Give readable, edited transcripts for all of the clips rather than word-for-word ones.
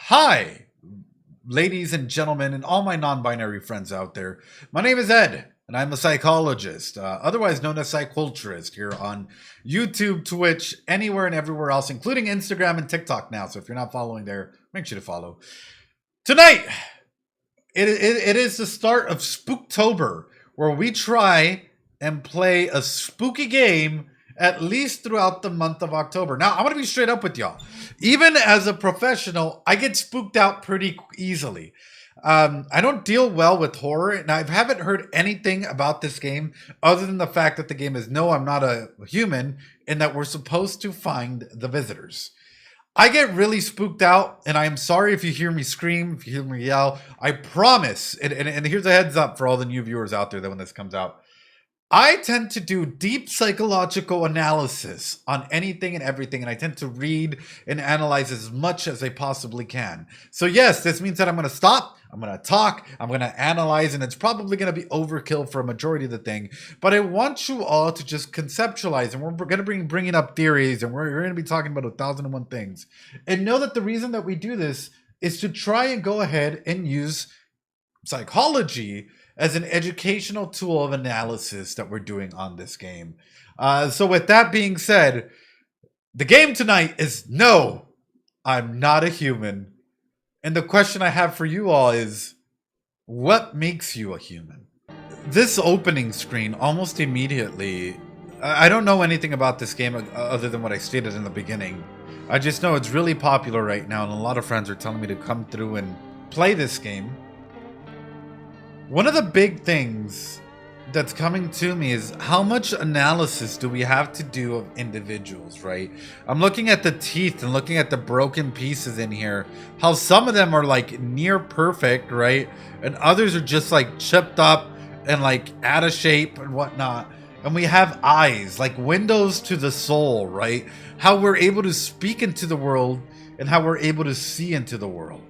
Hi, ladies and gentlemen, and all my non binary friends out there. My name is Ed, and I'm a psychologist, otherwise known as Psyculturist, here on YouTube, Twitch, anywhere and everywhere else, including Instagram and TikTok now. So if you're not following there, make sure to follow. Tonight, it is the start of Spooktober, where we try and play a spooky game at least throughout the month of October. Now, I'm going to be straight up with y'all. Even as a professional, I get spooked out pretty easily. I don't deal well with horror, and I haven't heard anything about this game other than the fact that the game is no, I'm not a human, and that we're supposed to find the visitors. I get really spooked out, and I am sorry if you hear me scream, if you hear me yell. I promise, and here's a heads up for all the new viewers out there that when this comes out, I tend to do deep psychological analysis on anything and everything, and I tend to read and analyze as much as I possibly can. So yes, this means that I'm going to stop, I'm going to talk, I'm going to analyze, and it's probably going to be overkill for a majority of the thing. But I want you all to just conceptualize, and we're going to be bringing up theories, and we're going to be talking about 1,001 things. And know that the reason that we do this is to try and go ahead and use psychology as an educational tool of analysis that we're doing on this game. So with that being said, the game tonight is no, I'm not a human. And the question I have for you all is, what makes you a human? This opening screen almost immediately, I don't know anything about this game other than what I stated in the beginning. I just know it's really popular right now, and a lot of friends are telling me to come through and play this game. One of the big things that's coming to me is how much analysis do we have to do of individuals, right? I'm looking at the teeth and looking at the broken pieces in here, how some of them are like near perfect, right? And others are just like chipped up and like out of shape and whatnot. And we have eyes, like windows to the soul, right? How we're able to speak into the world and how we're able to see into the world.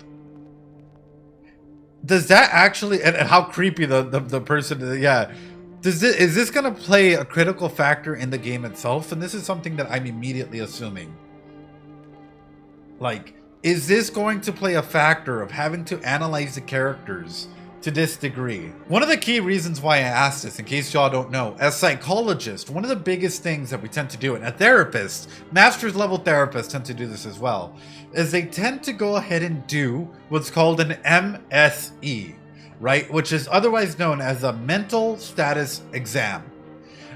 Does that actually, and how creepy the person, yeah. Is this going to play a critical factor in the game itself? And this is something that I'm immediately assuming. Like, is this going to play a factor of having to analyze the characters to this degree? One of the key reasons why I asked this, in case y'all don't know, as psychologists, one of the biggest things that we tend to do, and a therapist, master's level therapists tend to do this as well, is they tend to go ahead and do what's called an MSE, right? Which is otherwise known as a mental status exam.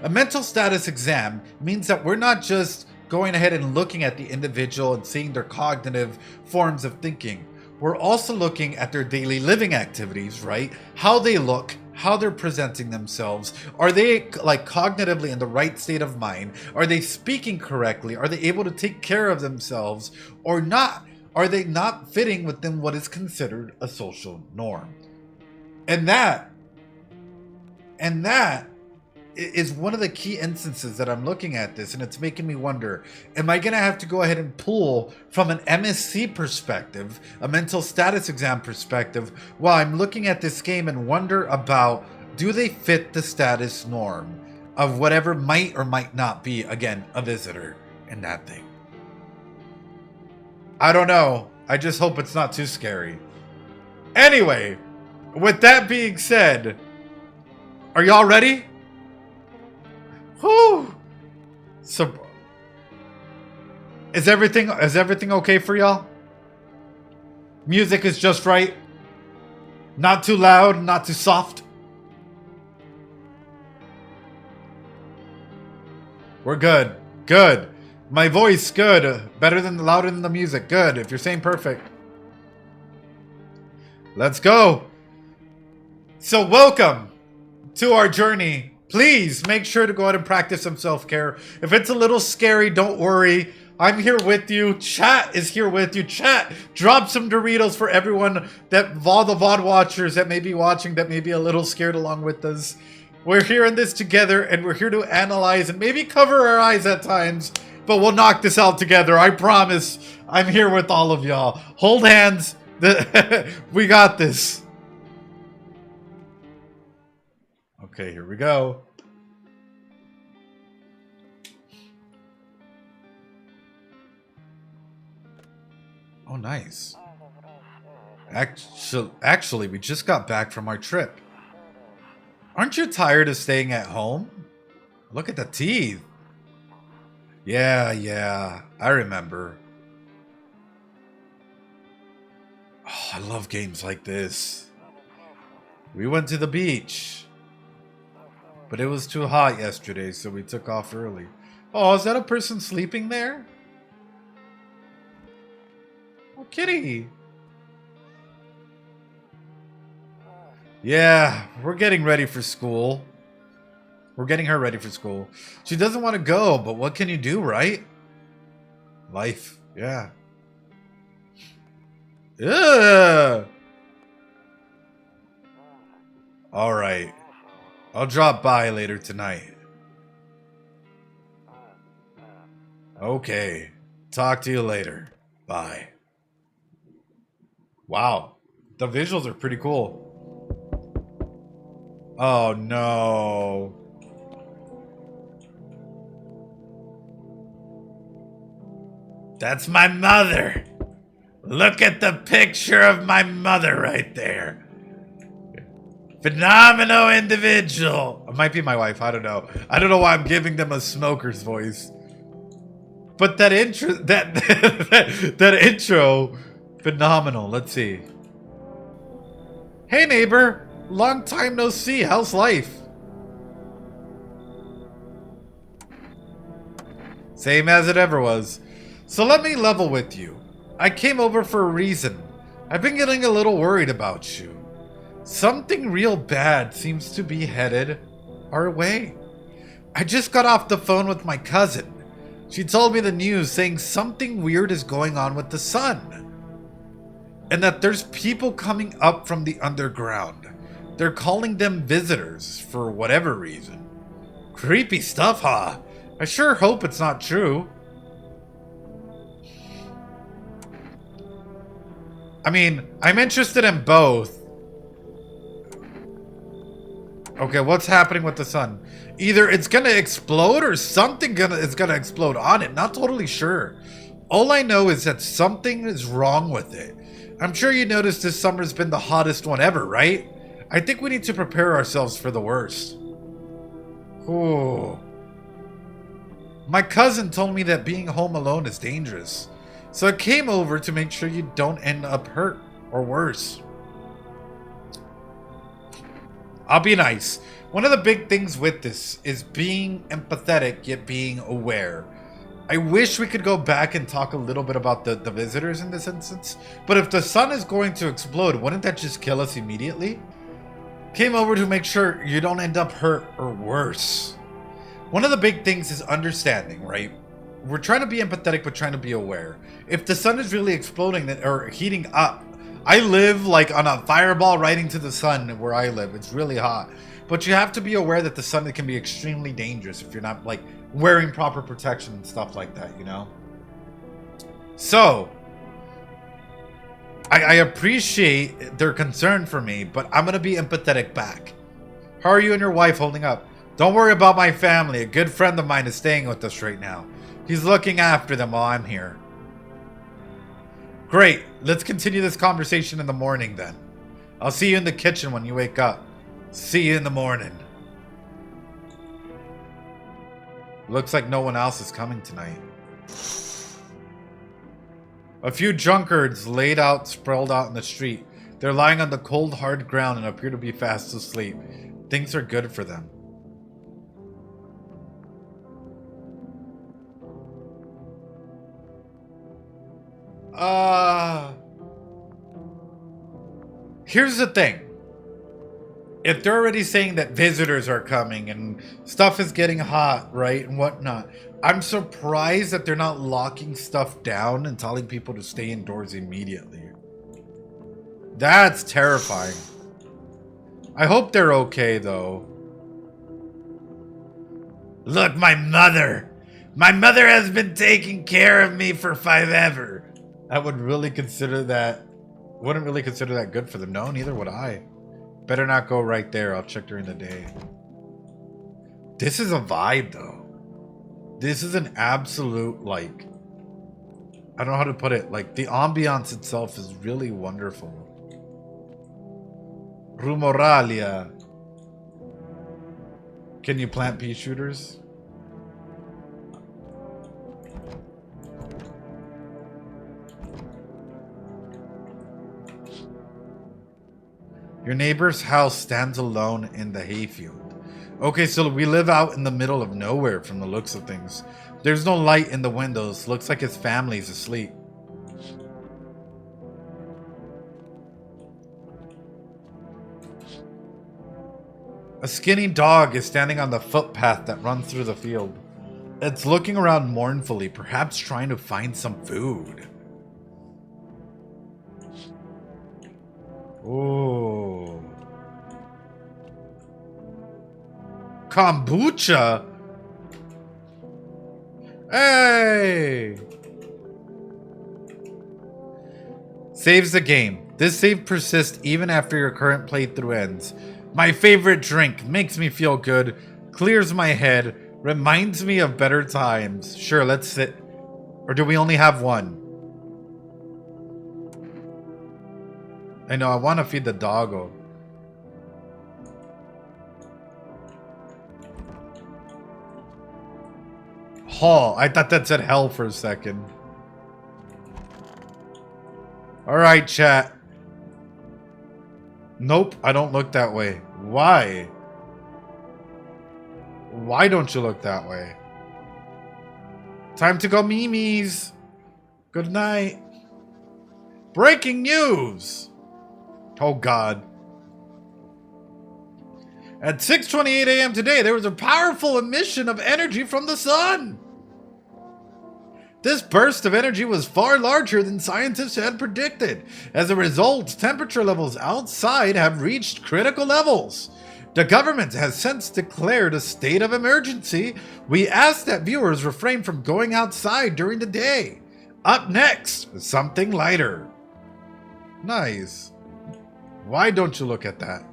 A mental status exam means that we're not just going ahead and looking at the individual and seeing their cognitive forms of thinking. We're also looking at their daily living activities, right? How they look, how they're presenting themselves. Are they like cognitively in the right state of mind? Are they speaking correctly? Are they able to take care of themselves or not? Are they not fitting within what is considered a social norm? And that is one of the key instances that I'm looking at this, and it's making me wonder, am I going to have to go ahead and pull from an MSC perspective, a mental status exam perspective, while I'm looking at this game and wonder about, do they fit the status norm of whatever might or might not be, again, a visitor in that thing? I don't know. I just hope it's not too scary. Anyway, with that being said, are y'all ready? Whew. So, is everything okay for y'all? Music is just right. Not too loud, not too soft. We're good. Good. My voice, good. Better than louder than the music. Good. If you're saying perfect. Let's go. So welcome to our journey. Please make sure to go ahead and practice some self-care. If it's a little scary, don't worry. I'm here with you. Chat is here with you. Chat, drop some Doritos for everyone, that all the VOD watchers that may be watching that may be a little scared along with us. We're here in this together, and we're here to analyze and maybe cover our eyes at times, but we'll knock this out together. I promise. I'm here with all of y'all. Hold hands. We got this. Okay, here we go. Oh, nice. Actually, we just got back from our trip. Aren't you tired of staying at home? Look at the teeth. Yeah, I remember. Oh, I love games like this. We went to the beach. But it was too hot yesterday, so we took off early. Oh, is that a person sleeping there? Oh, kitty. Yeah, we're getting ready for school. We're getting her ready for school. She doesn't want to go, but what can you do, right? Life, yeah. Ugh. All right. I'll drop by later tonight. Okay. Talk to you later. Bye. Wow. The visuals are pretty cool. Oh no. That's my mother. Look at the picture of my mother right there. Phenomenal individual. It might be my wife. I don't know. I don't know why I'm giving them a smoker's voice. But that intro, that intro, phenomenal. Let's see. Hey neighbor, long time no see. How's life? Same as it ever was. So let me level with you. I came over for a reason. I've been getting a little worried about you. Something real bad seems to be headed our way. I just got off the phone with my cousin. She told me the news saying something weird is going on with the sun. And that there's people coming up from the underground. They're calling them visitors for whatever reason. Creepy stuff, huh? I sure hope it's not true. I mean, I'm interested in both. Okay, what's happening with the sun? Either it's gonna explode or something is gonna explode on it. Not totally sure. All I know is that something is wrong with it. I'm sure you noticed this summer's been the hottest one ever, right? I think we need to prepare ourselves for the worst. Ooh. My cousin told me that being home alone is dangerous. So I came over to make sure you don't end up hurt or worse. I'll be nice. One of the big things with this is being empathetic yet being aware. I wish we could go back and talk a little bit about the visitors in this instance. But if the sun is going to explode, wouldn't that just kill us immediately? Came over to make sure you don't end up hurt or worse. One of the big things is understanding, right? We're trying to be empathetic, but trying to be aware. If the sun is really exploding or heating up, I live like on a fireball right into the sun where I live. It's really hot. But you have to be aware that the sun can be extremely dangerous if you're not like wearing proper protection and stuff like that, you know? So, I appreciate their concern for me, but I'm going to be empathetic back. How are you and your wife holding up? Don't worry about my family. A good friend of mine is staying with us right now. He's looking after them while I'm here. Great. Let's continue this conversation in the morning then. I'll see you in the kitchen when you wake up. See you in the morning. Looks like no one else is coming tonight. A few drunkards sprawled out in the street. They're lying on the cold, hard ground and appear to be fast asleep. Things are good for them. Here's the thing. If they're already saying that visitors are coming and stuff is getting hot, right, and whatnot, I'm surprised that they're not locking stuff down and telling people to stay indoors immediately. That's terrifying. I hope they're okay, though. Look, my mother! My mother has been taking care of me for forever. I wouldn't really consider that good for them. No, neither would I. Better not go right there. I'll check during the day. This is a vibe, though. This is an absolute, like, I don't know how to put it. Like, the ambiance itself is really wonderful. Rumoralia. Can you plant pea shooters? Your neighbor's house stands alone in the hayfield. Okay, so we live out in the middle of nowhere from the looks of things. There's no light in the windows. Looks like his family's asleep. A skinny dog is standing on the footpath that runs through the field. It's looking around mournfully, perhaps trying to find some food. Ooh. Kombucha? Hey! Saves the game. This save persists even after your current playthrough ends. My favorite drink. Makes me feel good. Clears my head. Reminds me of better times. Sure, let's sit. Or do we only have one? I know, I want to feed the doggo. Hall. I thought that said hell for a second. Alright, chat. Nope, I don't look that way. Why? Why don't you look that way? Time to go memes. Good night. Breaking news. Oh God. At 6:28 a.m. today, there was a powerful emission of energy from the sun. This burst of energy was far larger than scientists had predicted. As a result, temperature levels outside have reached critical levels. The government has since declared a state of emergency. We ask that viewers refrain from going outside during the day. Up next, something lighter. Nice. Why don't you look at that?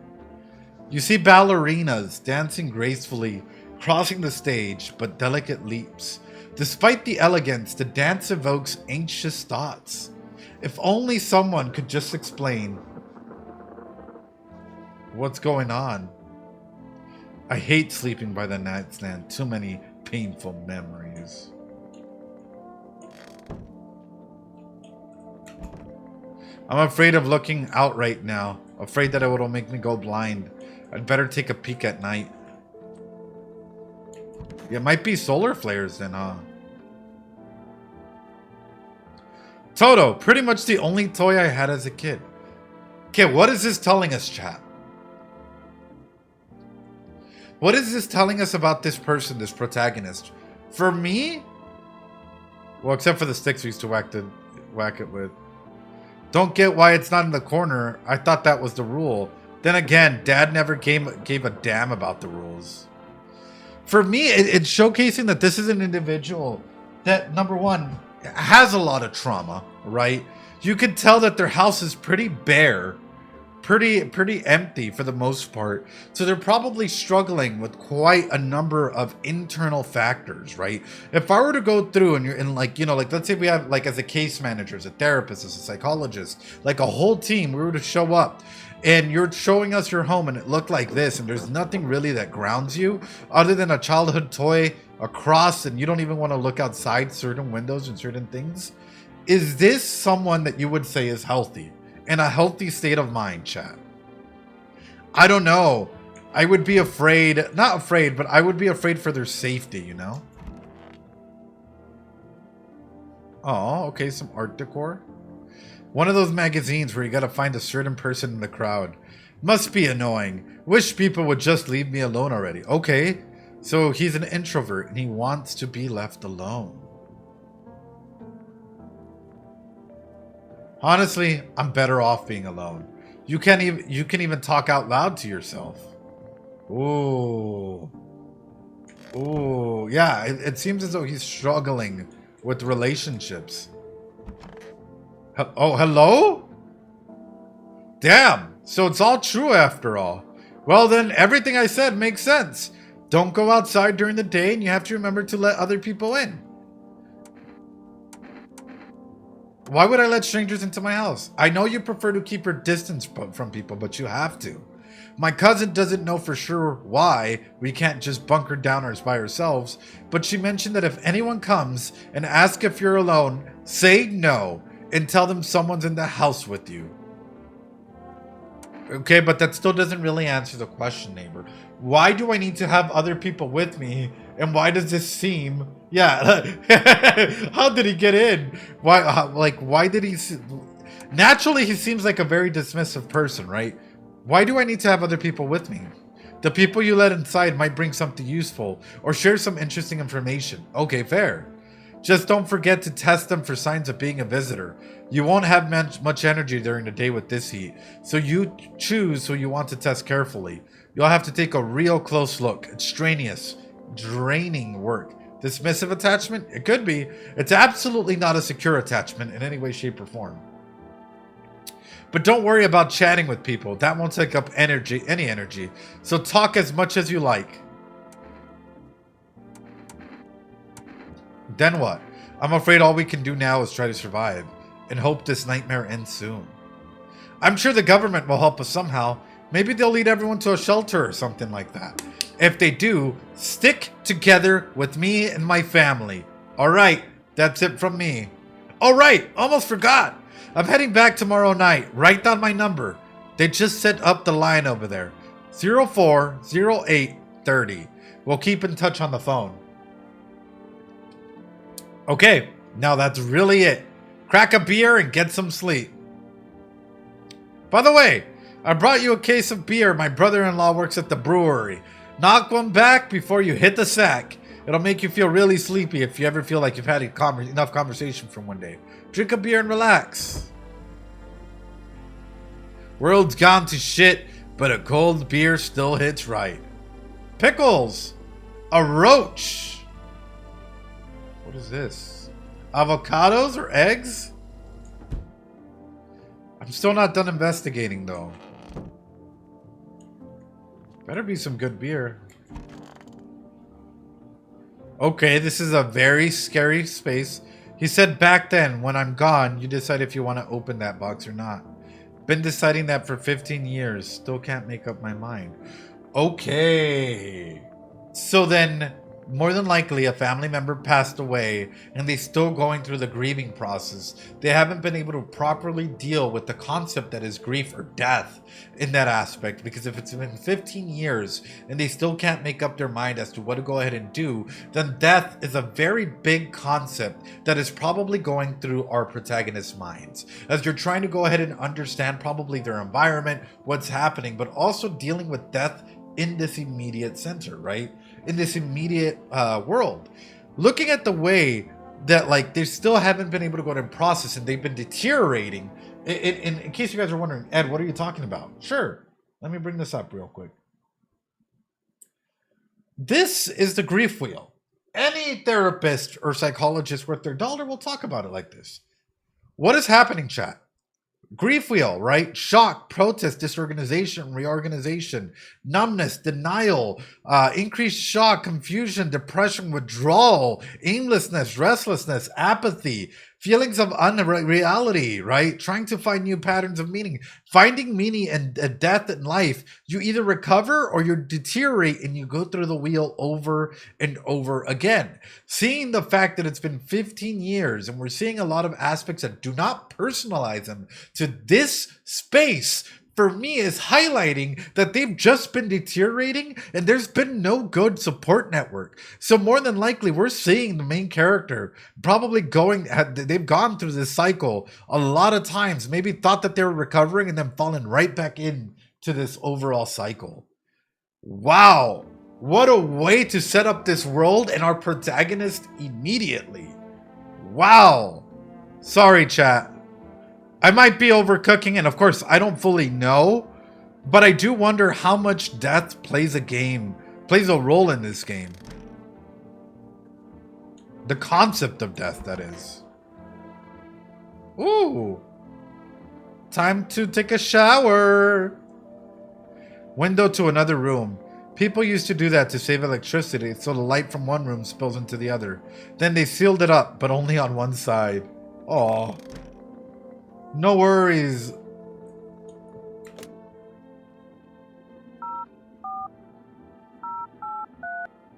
You see ballerinas dancing gracefully, crossing the stage, but delicate leaps. Despite the elegance, the dance evokes anxious thoughts. If only someone could just explain what's going on. I hate sleeping by the nightstand. Too many painful memories. I'm afraid of looking out right now. Afraid that it will make me go blind. I'd better take a peek at night. Yeah, it might be solar flares then, huh? Toto, pretty much the only toy I had as a kid. Okay, what is this telling us, chat? What is this telling us about this person, this protagonist? For me? Well, except for the sticks we used to whack it with. Don't get why it's not in the corner. I thought that was the rule. Then again, Dad never gave a damn about the rules. For me, it's showcasing that this is an individual that, number one, has a lot of trauma, right? You could tell that their house is pretty bare, pretty empty for the most part. So they're probably struggling with quite a number of internal factors, right? If I were to go through and you're in like, let's say we have like as a case manager, as a therapist, as a psychologist, like a whole team, we were to show up and you're showing us your home and it looked like this and there's nothing really that grounds you other than a childhood toy, a cross, and you don't even want to look outside certain windows and certain things. Is this someone that you would say is healthy? In a healthy state of mind, chat? I don't know. I would be afraid, not afraid, but I would be afraid for their safety, you know? Oh, okay, some art decor. One of those magazines where you gotta find a certain person in the crowd. Must be annoying. Wish people would just leave me alone already. Okay, so he's an introvert and he wants to be left alone. Honestly, I'm better off being alone. You can even talk out loud to yourself. Ooh. Ooh, yeah, it seems as though he's struggling with relationships. Oh, hello? Damn, so it's all true after all. Well then, everything I said makes sense. Don't go outside during the day and you have to remember to let other people in. Why would I let strangers into my house? I know you prefer to keep your distance from people, but you have to. My cousin doesn't know for sure why we can't just bunker down by ourselves, but she mentioned that if anyone comes and asks if you're alone, say no and tell them someone's in the house with you. Okay, but that still doesn't really answer the question, neighbor. Why do I need to have other people with me? And why does this seem... Yeah, how did he get in? Why did he... Naturally, he seems like a very dismissive person, right? Why do I need to have other people with me? The people you let inside might bring something useful or share some interesting information. Okay, fair. Just don't forget to test them for signs of being a visitor. You won't have much energy during the day with this heat, so you choose who you want to test carefully. You'll have to take a real close look. It's strenuous, draining work. Dismissive attachment? It could be. It's absolutely not a secure attachment in any way, shape, or form. But don't worry about chatting with people. That won't take up any energy. So talk as much as you like. Then what? I'm afraid all we can do now is try to survive and hope this nightmare ends soon. I'm sure the government will help us somehow. Maybe they'll lead everyone to a shelter or something like that. If they do, stick together with me and my family. All right, that's it from me. All right, almost forgot. I'm heading back tomorrow night. Write down my number. They just set up the line over there. 040830. We'll keep in touch on the phone. Okay, now that's really it. Crack a beer and get some sleep. By the way, I brought you a case of beer. My brother-in-law works at the brewery. Knock one back before you hit the sack. It'll make you feel really sleepy if you ever feel like you've had enough conversation from one day. Drink a beer and relax. World's gone to shit, but a cold beer still hits right. Pickles. A roach. What is this? Avocados or eggs? I'm still not done investigating though. Better be some good beer. Okay, this is a very scary space. He said back then, when I'm gone, you decide if you want to open that box or not. Been deciding that for 15 years. Still can't make up my mind. Okay. So then, more than likely, a family member passed away and they're still going through the grieving process. They haven't been able to properly deal with the concept that is grief or death in that aspect, because if it's been 15 years and they still can't make up their mind as to what to go ahead and do, then death is a very big concept that is probably going through our protagonist's minds as you're trying to go ahead and understand probably their environment, what's happening, but also dealing with death in this immediate center, right? In this immediate world. Looking at the way that like they still haven't been able to go ahead and process and they've been deteriorating. In case you guys are wondering, Ed, what are you talking about? Sure. Let me bring this up real quick. This is the grief wheel. Any therapist or psychologist worth their dollar will talk about it like this. What is happening, chat? Grief wheel, right? Shock, protest, disorganization, reorganization, numbness, denial, increased shock, confusion, depression, withdrawal, aimlessness, restlessness, apathy, feelings of unreality, right? Trying to find new patterns of meaning, finding meaning in death in life. You either recover or you deteriorate and you go through the wheel over and over again. Seeing the fact that it's been 15 years and we're seeing a lot of aspects that do not personalize them to this space, for me, is highlighting that they've just been deteriorating and there's been no good support network. So more than likely, we're seeing the main character probably they've gone through this cycle a lot of times, maybe thought that they were recovering and then falling right back into this overall cycle. Wow. What a way to set up this world and our protagonist immediately. Wow. Sorry, chat. I might be overcooking, and of course, I don't fully know, but I do wonder how much death plays a role in this game. The concept of death, that is. Ooh. Time to take a shower. Window to another room. People used to do that to save electricity, so the light from one room spills into the other. Then they sealed it up, but only on one side. Aw. No worries.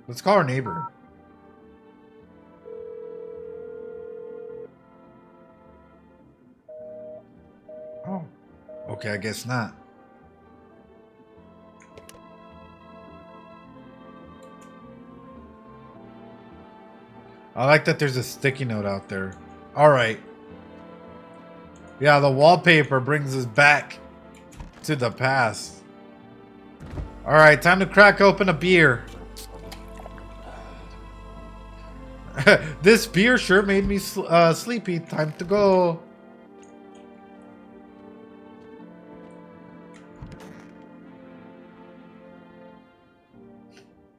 Let's call our neighbor. Oh, okay, I guess not. I like that there's a sticky note out there. All right. Yeah, the wallpaper brings us back to the past. All right, time to crack open a beer. This beer sure made me sleepy. Time to go.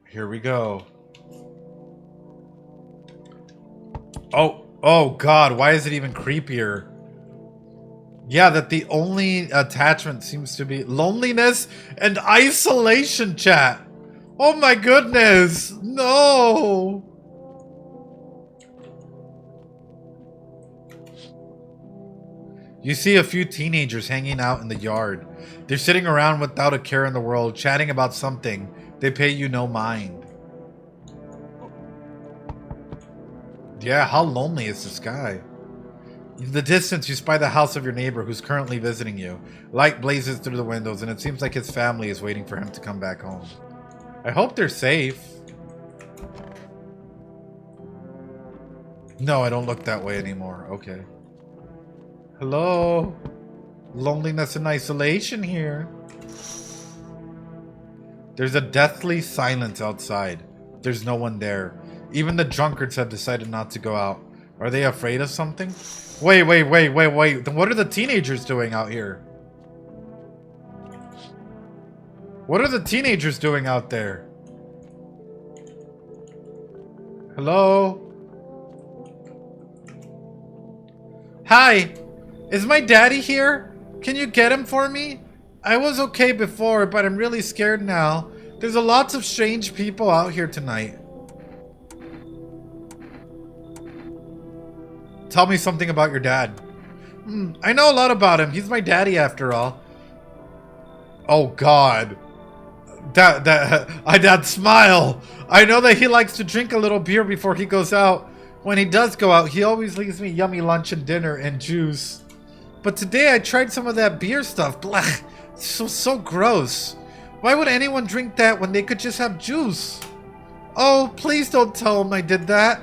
Here we go. Oh God, why is it even creepier? Yeah, that the only attachment seems to be loneliness and isolation, chat. Oh my goodness, no. You see a few teenagers hanging out in the yard. They're sitting around without a care in the world, chatting about something. They pay you no mind. Yeah, how lonely is this guy? In the distance, you spy the house of your neighbor who's currently visiting you. Light blazes through the windows, and it seems like his family is waiting for him to come back home. I hope they're safe. No, I don't look that way anymore. Okay. Hello? Loneliness and isolation here. There's a deathly silence outside. There's no one there. Even the drunkards have decided not to go out. Are they afraid of something? Wait. Then what are the teenagers doing out here? What are the teenagers doing out there? Hello? Hi! Is my daddy here? Can you get him for me? I was okay before, but I'm really scared now. There's a lots of strange people out here tonight. Tell me something about your dad. I know a lot about him. He's my daddy after all. Oh God. That smile. I know that he likes to drink a little beer before he goes out. When he does go out, he always leaves me yummy lunch and dinner and juice. But today I tried some of that beer stuff. Blech. So gross. Why would anyone drink that when they could just have juice? Oh, please don't tell him I did that.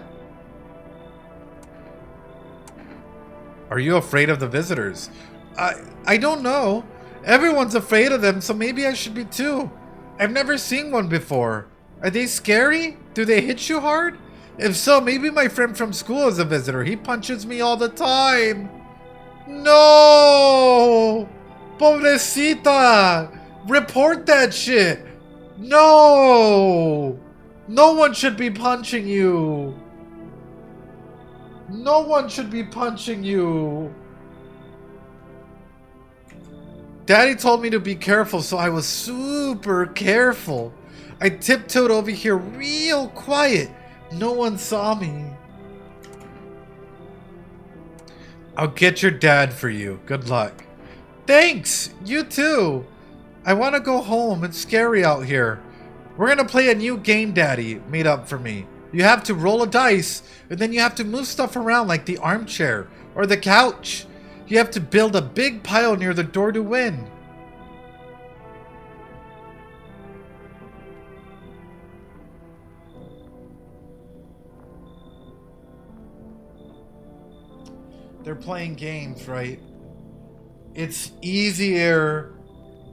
Are you afraid of the visitors? I don't know. Everyone's afraid of them, so maybe I should be too. I've never seen one before. Are they scary? Do they hit you hard? If so, maybe my friend from school is a visitor. He punches me all the time. No! Pobrecita! Report that shit! No! No one should be punching you! No one should be punching you! Daddy told me to be careful, so I was super careful. I tiptoed over here real quiet. No one saw me. I'll get your dad for you. Good luck. Thanks! You too! I want to go home. It's scary out here. We're gonna play a new game Daddy made up for me. You have to roll a dice, and then you have to move stuff around like the armchair or the couch. You have to build a big pile near the door to win. They're playing games, right? It's easier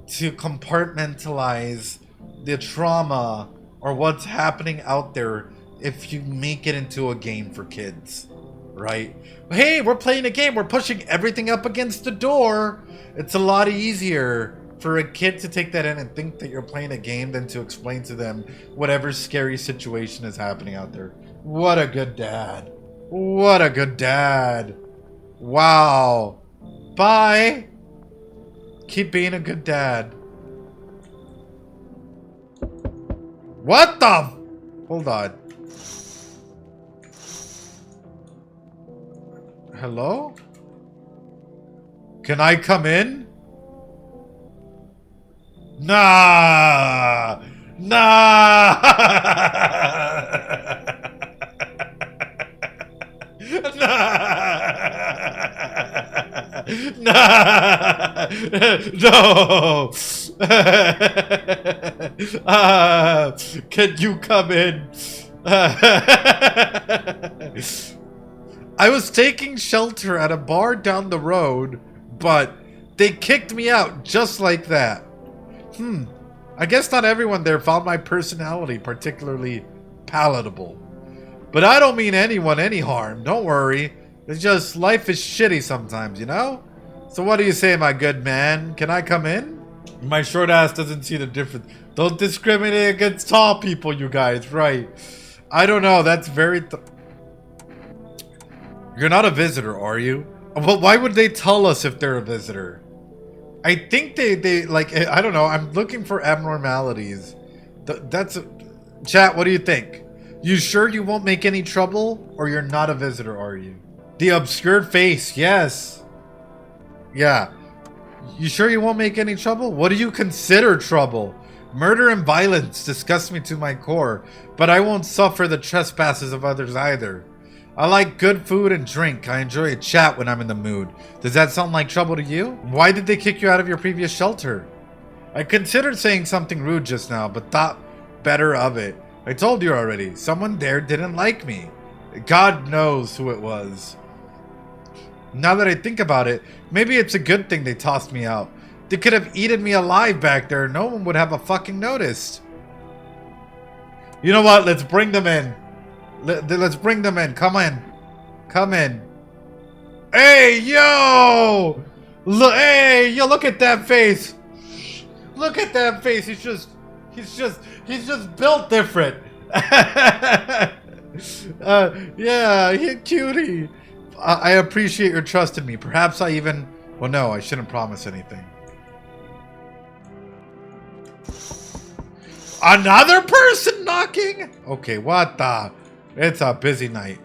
to compartmentalize the trauma or what's happening out there if you make it into a game for kids, right? Hey, we're playing a game. We're pushing everything up against the door. It's a lot easier for a kid to take that in and think that you're playing a game than to explain to them whatever scary situation is happening out there. What a good dad. What a good dad. Wow. Bye. Keep being a good dad. What the? Hold on. Hello? Can I come in? Nah. Nah! Nah! No! Can you come in? I was taking shelter at a bar down the road, but they kicked me out just like that. I guess not everyone there found my personality particularly palatable. But I don't mean anyone any harm, don't worry. It's just life is shitty sometimes, you know? So what do you say, my good man? Can I come in? My short ass doesn't see the difference. Don't discriminate against tall people, you guys, right? I don't know, that's very... You're not a visitor, are you? Well, why would they tell us if they're a visitor? I think they like, I don't know, I'm looking for abnormalities. That's... Chat, what do you think? You sure you won't make any trouble? Or you're not a visitor, are you? The obscured face, yes. Yeah. You sure you won't make any trouble? What do you consider trouble? Murder and violence disgust me to my core, but I won't suffer the trespasses of others either. I like good food and drink. I enjoy a chat when I'm in the mood. Does that sound like trouble to you? Why did they kick you out of your previous shelter? I considered saying something rude just now, but thought better of it. I told you already, someone there didn't like me. God knows who it was. Now that I think about it, maybe it's a good thing they tossed me out. They could have eaten me alive back there. No one would have a fucking noticed. You know what? Let's bring them in. Let's bring them in. Come in. Come in. Hey, yo! Hey, yo, look at that face. Look at that face. He's just built different. Yeah, he cutie. I appreciate your trust in me. Perhaps I even... Well, no, I shouldn't promise anything. Another person knocking? Okay, what the... It's a busy night.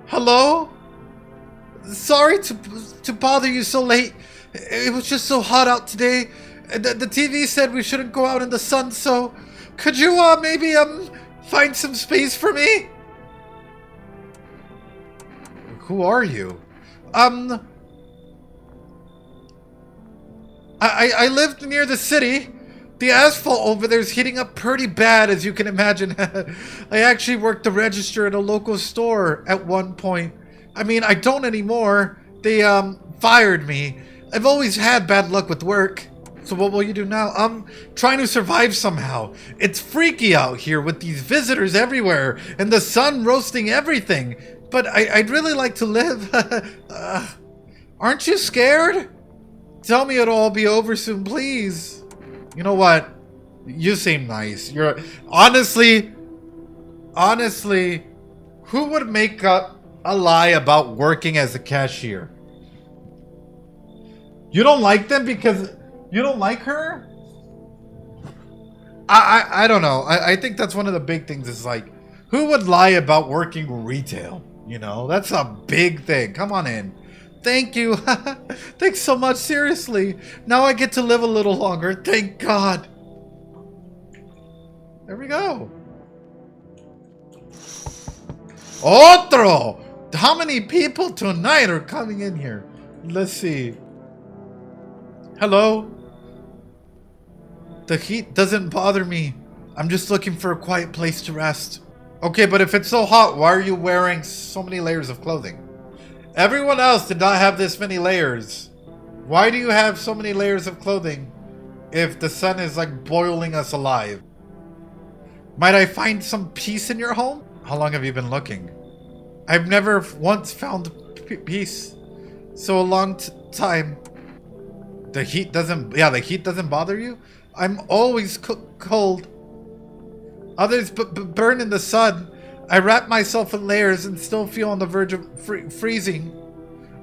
Hello? Sorry to bother you so late. It was just so hot out today. The TV said we shouldn't go out in the sun, so... Could you, maybe, find some space for me? Who are you? I lived near the city. The asphalt over there is heating up pretty bad, as you can imagine. I actually worked the register at a local store at one point. I mean, I don't anymore. They, fired me. I've always had bad luck with work. So what will you do now? I'm trying to survive somehow. It's freaky out here with these visitors everywhere and the sun roasting everything. But I'd really like to live. Aren't you scared? Tell me it'll all be over soon, please. You know what? You seem nice. You're honestly, who would make up a lie about working as a cashier? You don't like them because you don't like her? I don't know. I think that's one of the big things is like, who would lie about working retail? You know, that's a big thing. Come on in. Thank you. Thanks so much. Seriously. Now I get to live a little longer. Thank God. There we go. Otro! How many people tonight are coming in here? Let's see. Hello? The heat doesn't bother me. I'm just looking for a quiet place to rest. Okay, but if it's so hot, why are you wearing so many layers of clothing? Everyone else did not have this many layers. Why do you have so many layers of clothing if the sun is like boiling us alive? Might I find some peace in your home? How long have you been looking? I've never once found peace. So a long time. The heat doesn't... Yeah, the heat doesn't bother you? I'm always cold. Others burn in the sun. I wrap myself in layers and still feel on the verge of freezing.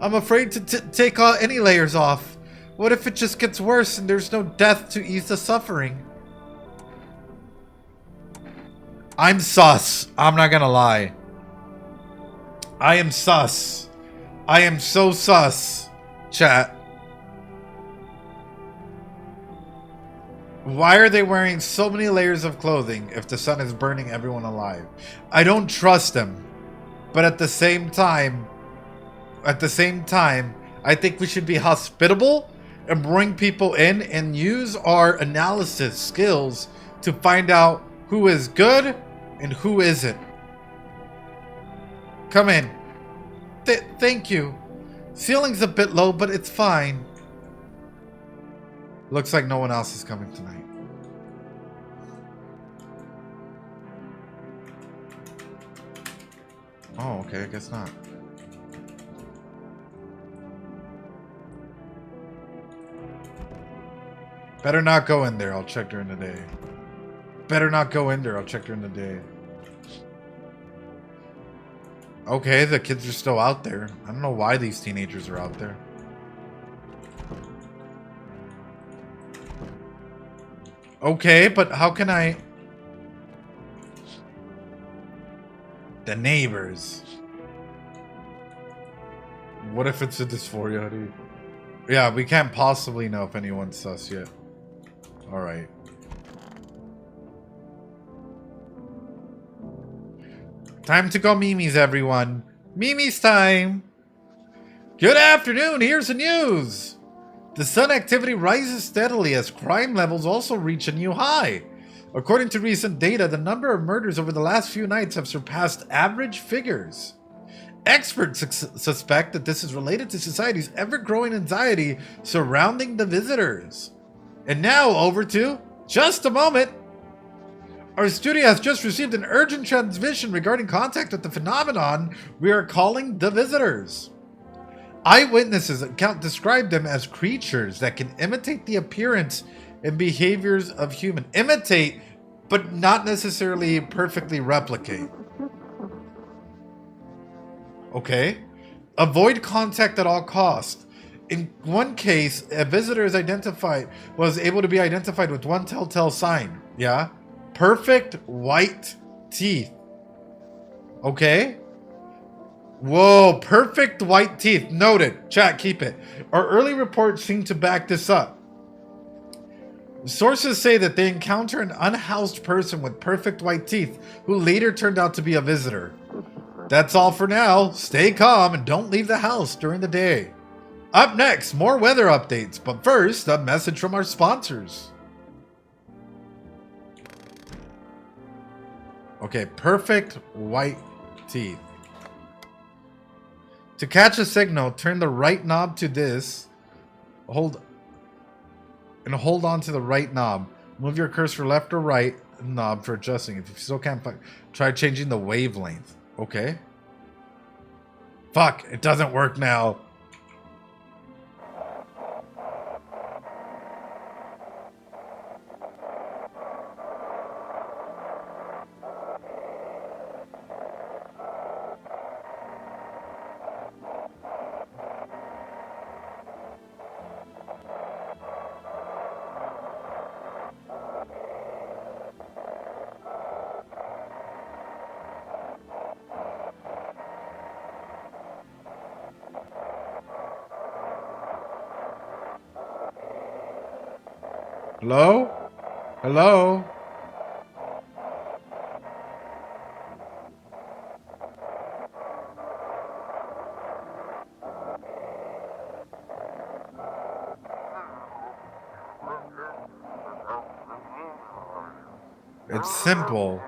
I'm afraid to take any layers off. What if it just gets worse and there's no death to ease the suffering? I'm sus. I'm not gonna lie. I am sus. I am so sus. Chat. Why are they wearing so many layers of clothing if the sun is burning everyone alive? I don't trust them. But at the same time, I think we should be hospitable and bring people in and use our analysis skills to find out who is good and who isn't. Come in. Thank you. Ceiling's a bit low, but it's fine. Looks like no one else is coming tonight. Oh, okay, I guess not. Better not go in there, I'll check during the day. Better not go in there, I'll check during the day. Okay, the kids are still out there. I don't know why these teenagers are out there. Okay, but how can I... The neighbors. What if it's a dysphoria hoodie? Yeah, we can't possibly know if anyone's sus yet. Alright. Time to go Mimi's, everyone. Mimi's time! Good afternoon, here's the news! The sun activity rises steadily as crime levels also reach a new high. According to recent data, the number of murders over the last few nights have surpassed average figures. Experts suspect that this is related to society's ever-growing anxiety surrounding the visitors. And now over to Just a Moment. Our studio has just received an urgent transmission regarding contact with the phenomenon we are calling the visitors. Eyewitnesses account describe them as creatures that can imitate the appearance and behaviors of human. Imitate, but not necessarily perfectly replicate. Okay. Avoid contact at all costs. In one case, a visitor was able to be identified with one telltale sign. Yeah. Perfect white teeth. Okay. Whoa, perfect white teeth. Noted. Chat, keep it. Our early reports seem to back this up. Sources say that they encounter an unhoused person with perfect white teeth who later turned out to be a visitor. That's all for now. Stay calm and don't leave the house during the day. Up next, more weather updates, but first, a message from our sponsors. Okay, perfect white teeth. To catch a signal, turn the right knob to this. Hold on to the right knob. Move your cursor left or right knob for adjusting. If you still can't find, try changing the wavelength. Okay. Fuck, it doesn't work now. Hello? Hello? It's simple.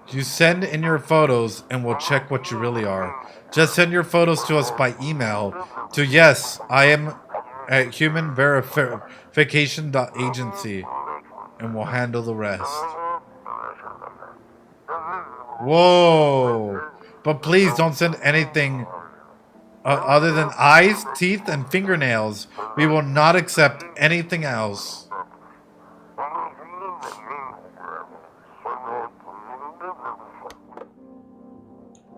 You send in your photos and we'll check what you really are. Just send your photos to us by email to yes, I am at humanverification.agency and we'll handle the rest. Whoa. But please don't send anything other than eyes, teeth, and fingernails. We will not accept anything else.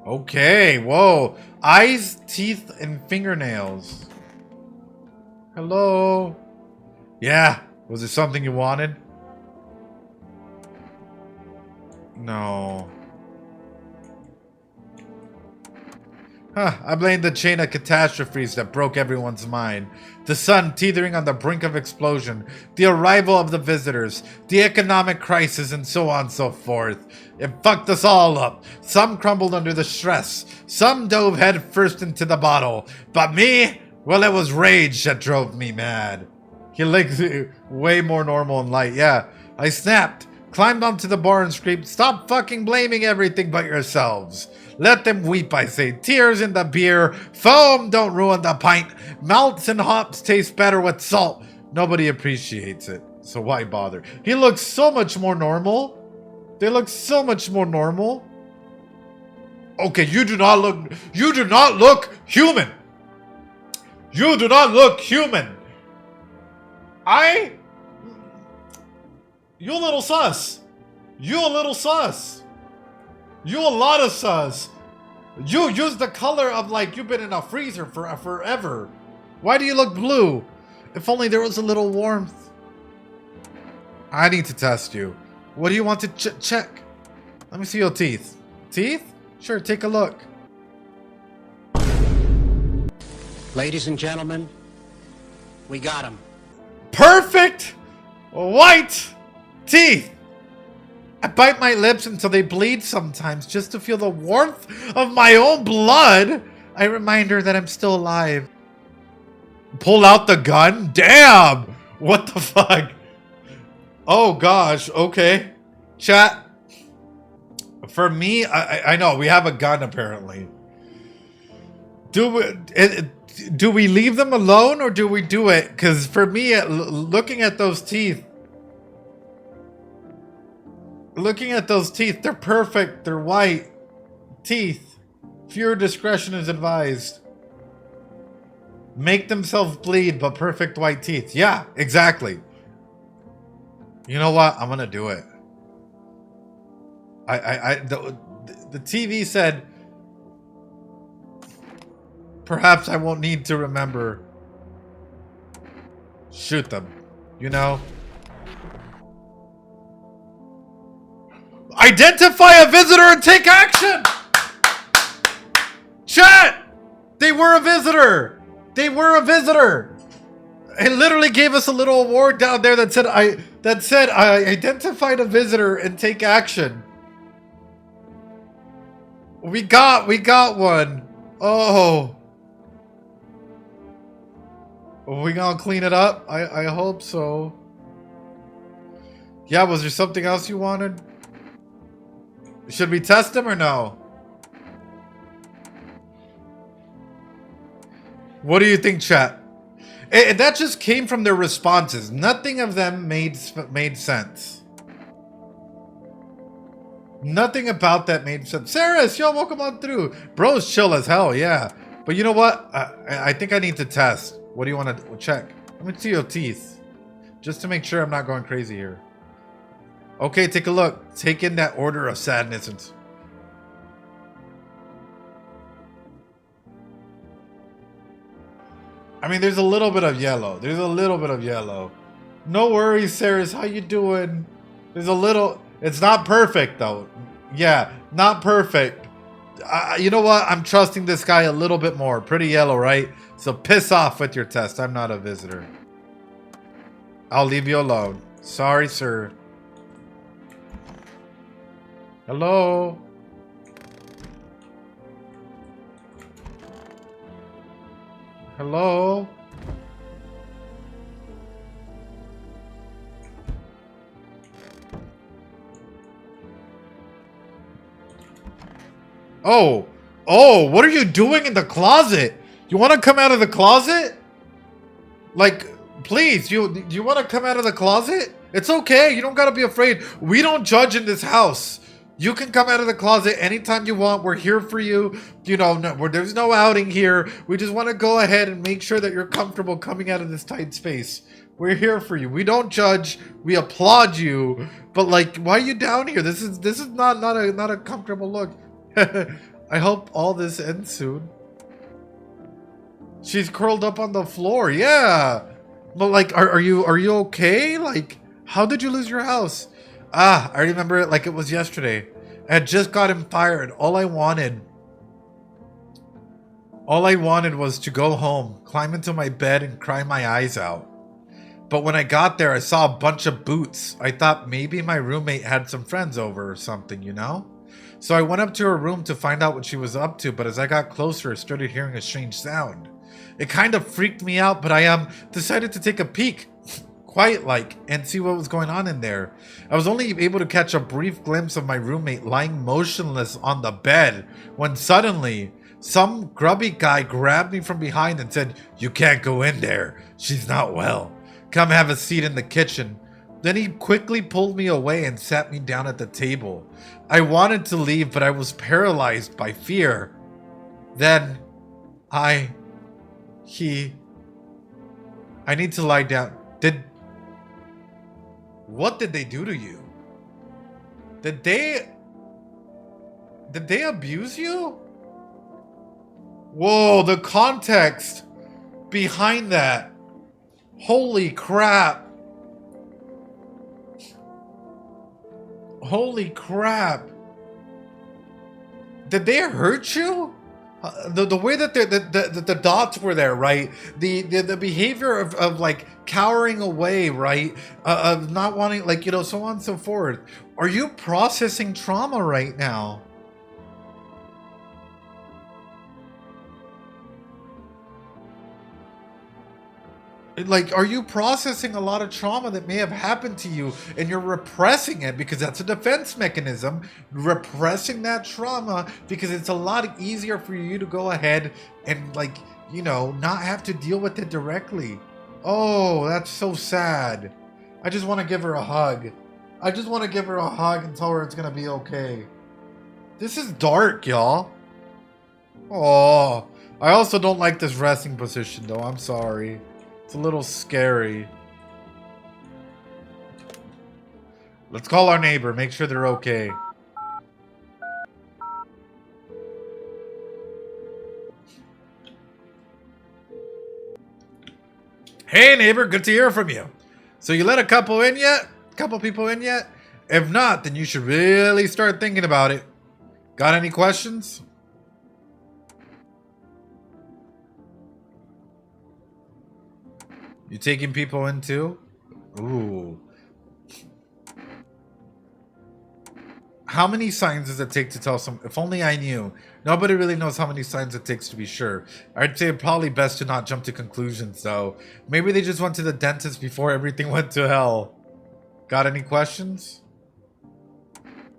Okay, whoa. Eyes, teeth, and fingernails. Hello? Yeah, was it something you wanted? No. I blame the chain of catastrophes that broke everyone's mind. The sun teetering on the brink of explosion, the arrival of the visitors, the economic crisis, and so on and so forth. It fucked us all up. Some crumbled under the stress. Some dove head first into the bottle. But me? Well, it was rage that drove me mad. He looks way more normal and light. Yeah, I snapped, climbed onto the bar and screamed, "Stop fucking blaming everything but yourselves. Let them weep, I say. Tears in the beer. Foam don't ruin the pint. Malts and hops taste better with salt." Nobody appreciates it, so why bother? He looks so much more normal. They look so much more normal. Okay, you do not look human. You do not look human. You a little sus. You a little sus. You a lot of sus. You use the color of like you've been in a freezer for forever. Why do you look blue? If only there was a little warmth. I need to test you. What do you want to check? Let me see your teeth. Teeth? Sure, take a look. Ladies and gentlemen, we got him. Perfect white teeth. I bite my lips until they bleed sometimes just to feel the warmth of my own blood. I remind her that I'm still alive. Pull out the gun? Damn! What the fuck? Oh gosh, okay. Chat. For me, I know, we have a gun apparently. Do we leave them alone or do we do it? Because for me, looking at those teeth, they're perfect. They're white teeth. Fewer discretion is advised. Make themselves bleed, but perfect white teeth. Yeah, exactly. You know what? I'm gonna do it. The TV said, perhaps I won't need to remember. Shoot them, you know? Identify a visitor and take action! Chat! They were a visitor! They were a visitor! It literally gave us a little award down there that said I identified a visitor and take action. We got one. Oh. Are we gonna clean it up? I hope so. Yeah, was there something else you wanted? Should we test them or no? What do you think, chat? That just came from their responses. Nothing of them made sense. Nothing about that made sense. Saris, yo, welcome on through. Bro's chill as hell, yeah. But you know what? I think I need to test. What do you want to check? Let me see your teeth. Just to make sure I'm not going crazy here. Okay, take a look. Take in that order of sadness. And I mean, there's a little bit of yellow. There's a little bit of yellow. No worries, Saris. How you doing? There's a little... It's not perfect, though. Yeah, not perfect. You know what? I'm trusting this guy a little bit more. Pretty yellow, right? So piss off with your test. I'm not a visitor. I'll leave you alone. Sorry, sir. Hello? Hello? Oh, what are you doing in the closet? You want to come out of the closet? Like, please, do you want to come out of the closet? It's okay. You don't got to be afraid. We don't judge in this house. You can come out of the closet anytime you want. We're here for you. You know, there's no outing here. We just want to go ahead and make sure that you're comfortable coming out of this tight space. We're here for you. We don't judge. We applaud you. But like, why are you down here? This is not a comfortable look. I hope all this ends soon. She's curled up on the floor. Yeah. But like, are you okay? Like, how did you lose your house? I remember it like it was yesterday. I had just gotten fired. All I wanted All I wanted was to go home, climb into my bed, and cry my eyes out. But when I got there, I saw a bunch of boots. I thought maybe my roommate had some friends over or something, you know? So I went up to her room to find out what she was up to, but as I got closer, I started hearing a strange sound. It kind of freaked me out, but I decided to take a peek, quiet like, and see what was going on in there. I was only able to catch a brief glimpse of my roommate lying motionless on the bed when suddenly some grubby guy grabbed me from behind and said, "You can't go in there. She's not well. Come have a seat in the kitchen." Then he quickly pulled me away and sat me down at the table. I wanted to leave, but I was paralyzed by fear. Then I need to lie down. What did they do to you? Did they abuse you? Whoa, the context behind that. Holy crap. Holy crap. Did they hurt you? The way that the dots were there, right? The behavior of like cowering away, right? Of not wanting, like, you know, so on and so forth. Are you processing trauma right now? Like, are you processing a lot of trauma that may have happened to you and you're repressing it because that's a defense mechanism, repressing that trauma because it's a lot easier for you to go ahead and, like, you know, not have to deal with it directly. Oh, that's so sad. I just want to give her a hug. I just want to give her a hug and tell her it's going to be okay. This is dark, y'all. Oh, I also don't like this resting position, though. I'm sorry. It's a little scary. Let's call our neighbor, make sure they're okay. Hey neighbor, good to hear from you. So you let a couple in yet? Couple people in yet? If not, then you should really start thinking about it. Got any questions? You taking people in too? Ooh. How many signs does it take to tell some? If only I knew. Nobody really knows how many signs it takes to be sure. I'd say probably best to not jump to conclusions though. Maybe they just went to the dentist before everything went to hell. Got any questions?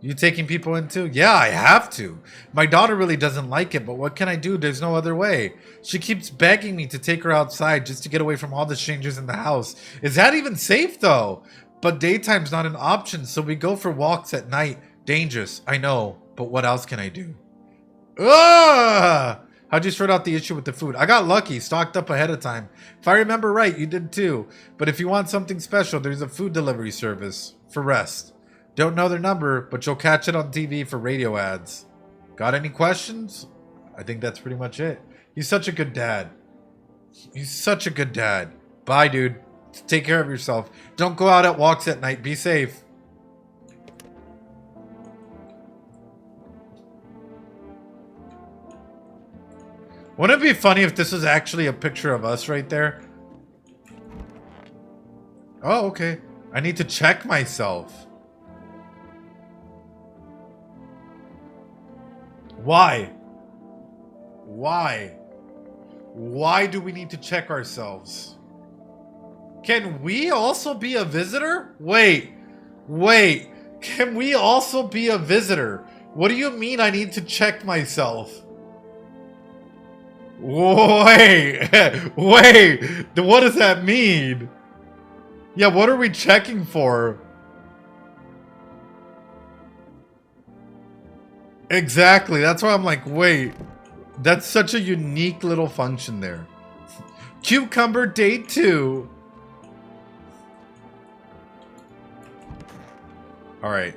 You taking people in too? Yeah, I have to. My daughter really doesn't like it, but what can I do? There's no other way. She keeps begging me to take her outside just to get away from all the strangers in the house. Is that even safe though? But daytime's not an option, so we go for walks at night. Dangerous, I know, but what else can I do? Ah! How'd you sort out the issue with the food? I got lucky, stocked up ahead of time. If I remember right, you did too. But if you want something special, there's a food delivery service for rest. Don't know their number, but you'll catch it on TV for radio ads. Got any questions? I think that's pretty much it. He's such a good dad. He's such a good dad. Bye, dude. Take care of yourself. Don't go out at walks at night. Be safe. Wouldn't it be funny if this was actually a picture of us right there? Oh, okay. I need to check myself. Why? Why? Why do we need to check ourselves? Can we also be a visitor? Wait. Can we also be a visitor? What do you mean I need to check myself? Wait. What does that mean? Yeah, what are we checking for? Exactly. That's why I'm like, wait. That's such a unique little function there. Cucumber date 2. All right.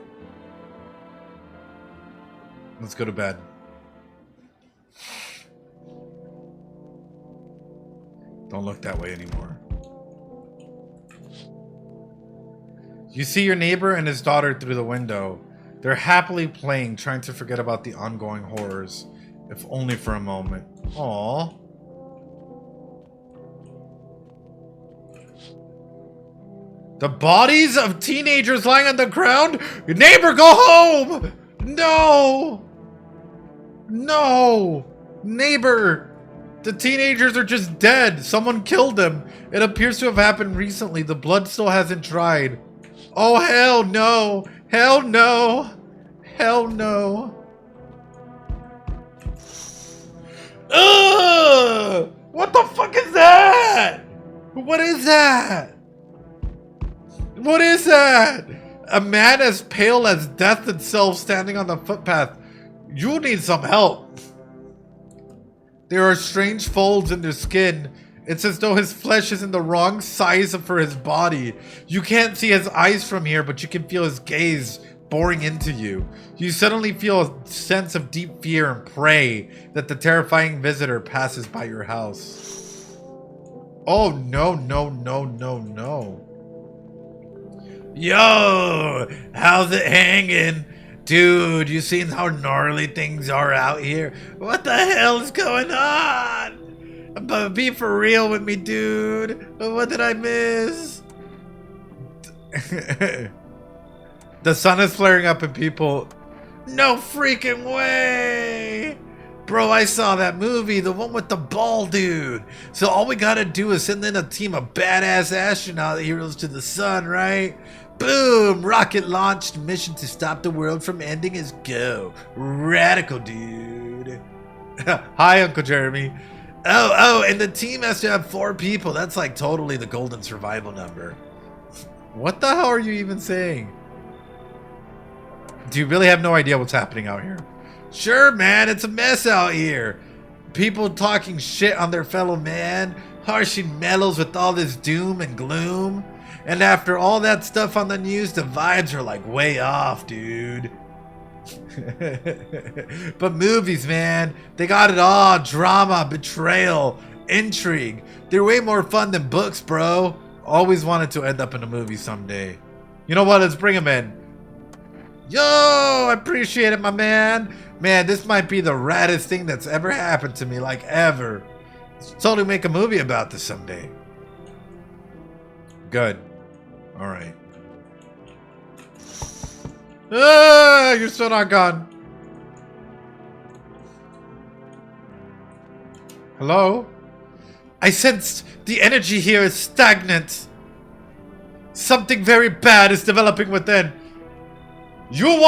Let's go to bed. Don't look that way anymore. You see your neighbor and his daughter through the window. They're happily playing, trying to forget about the ongoing horrors. If only for a moment. Aww. The bodies of teenagers lying on the ground? Your neighbor, go home! No! No! Neighbor! The teenagers are just dead. Someone killed them. It appears to have happened recently. The blood still hasn't dried. Oh, hell no! Hell no! Hell no! Ugh! What the fuck is that? What is that? What is that? A man as pale as death itself standing on the footpath. You need some help. There are strange folds in their skin. It's as though his flesh is in the wrong size for his body. You can't see his eyes from here, but you can feel his gaze boring into you. You suddenly feel a sense of deep fear and pray that the terrifying visitor passes by your house. Oh, no, no, no, no, no. Yo, how's it hanging? Dude, you seen how gnarly things are out here? What the hell is going on? But be for real with me, dude. What did I miss? The sun is flaring up and people... No freaking way! Bro, I saw that movie, the one with the ball dude. So all we gotta do is send in a team of badass astronaut heroes to the sun, right? Boom! Rocket launched. Mission to stop the world from ending is go. Radical, dude. Hi, Uncle Jeremy. Oh, and the team has to have 4 people. That's like totally the golden survival number. What the hell are you even saying? Do you really have no idea what's happening out here? Sure, man. It's a mess out here. People talking shit on their fellow man. Harshing mellows with all this doom and gloom. And after all that stuff on the news, the vibes are like way off, dude. But movies, man, they got it all. Drama, betrayal, intrigue. They're way more fun than books, bro. Always wanted to end up in a movie someday. You know what? Let's bring him in. Yo, I appreciate it, my man. Man, this might be the raddest thing that's ever happened to me, like ever. Let's totally make a movie about this someday. Good. All right. Ah, you're still not gone. Hello? I sensed the energy here is stagnant. Something very bad is developing within. If you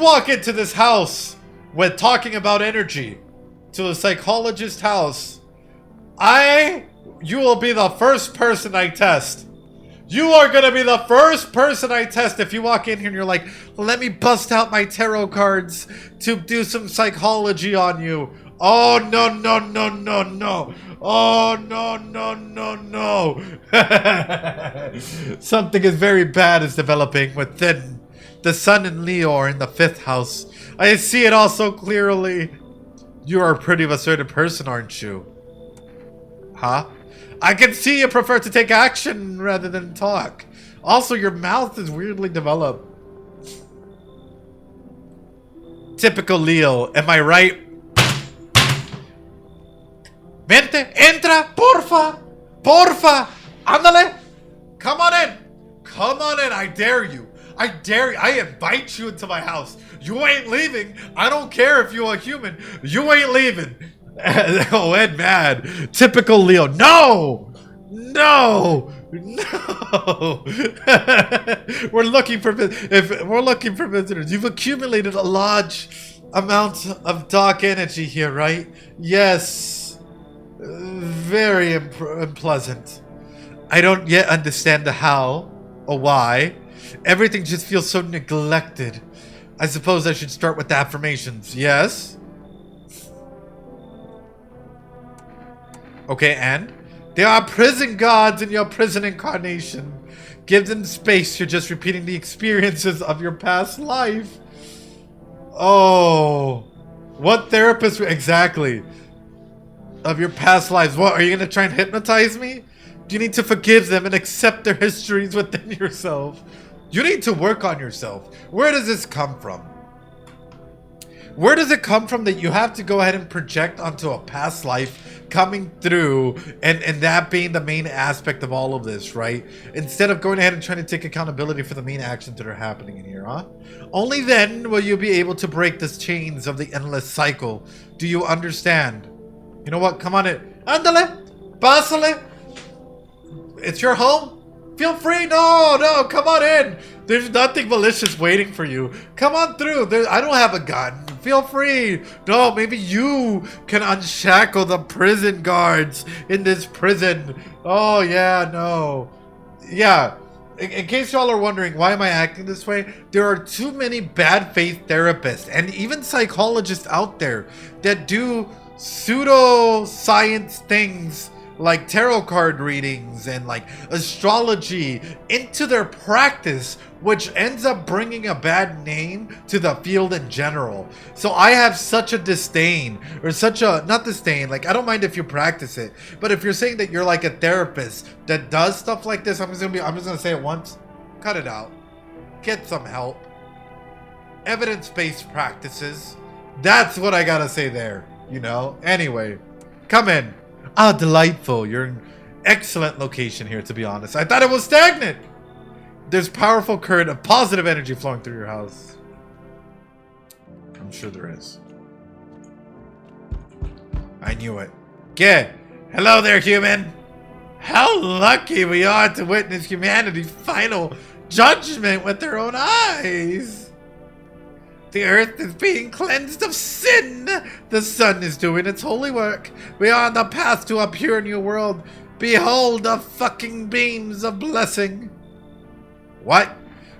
walk into this house when talking about energy, to the psychologist house, you will be the first person I test. You are gonna be the first person I test if you walk in here and you're like, let me bust out my tarot cards to do some psychology on you. Oh, no, no, no, no, no. Oh, no, no, no, no. Something is very bad is developing within. The sun and Leo are in the 5th house. I see it all so clearly. You are pretty of a certain person, aren't you? Huh? I can see you prefer to take action rather than talk. Also, your mouth is weirdly developed. Typical Leo, am I right? Vente, entra, porfa, porfa, ándale. Come on in. Come on in, I dare you. I dare you. I invite you into my house. You ain't leaving. I don't care if you're a human. You ain't leaving. Oh, Ed mad. Typical Leo. No! No! No! We're looking for visitors. You've accumulated a large amount of dark energy here, right? Yes. Very unpleasant. I don't yet understand the how or why. Everything just feels so neglected. I suppose I should start with the affirmations. Yes? Okay, and? There are prison guards in your prison incarnation. Give them space. You're just repeating the experiences of your past life. Oh. What therapist? Exactly. Of your past lives. What, are you going to try and hypnotize me? You need to forgive them and accept their histories within yourself. You need to work on yourself. Where does this come from? Where does it come from that you have to go ahead and project onto a past life coming through and that being the main aspect of all of this, right? Instead of going ahead and trying to take accountability for the main actions that are happening in here, huh? Only then will you be able to break the chains of the endless cycle. Do you understand? You know what? Come on in. Andale! Pásale! It's your home? Feel free. No, come on in. There's nothing malicious waiting for you. Come on through. I don't have a gun. Feel free. No, maybe you can unshackle the prison guards in this prison. Oh, yeah, no. Yeah. In case y'all are wondering, why am I acting this way? There are too many bad faith therapists and even psychologists out there that do pseudo-science things like tarot card readings and like astrology into their practice, which ends up bringing a bad name to the field in general. So I have such a disdain, or not disdain, like I don't mind if you practice it, but if you're saying that you're like a therapist that does stuff like this, I'm just gonna say it once, cut it out. Get some help. Evidence-based practices. That's what I gotta say there, you know? Anyway, come in. Ah, delightful. You're in excellent location here, to be honest. I thought it was stagnant. There's powerful current of positive energy flowing through your house. I'm sure there is. I knew it. Hello there, human. How lucky we are to witness humanity's final judgment with their own eyes. The earth is being cleansed of sin. The sun is doing its holy work. We are on the path to a pure new world. Behold the fucking beams of blessing. What?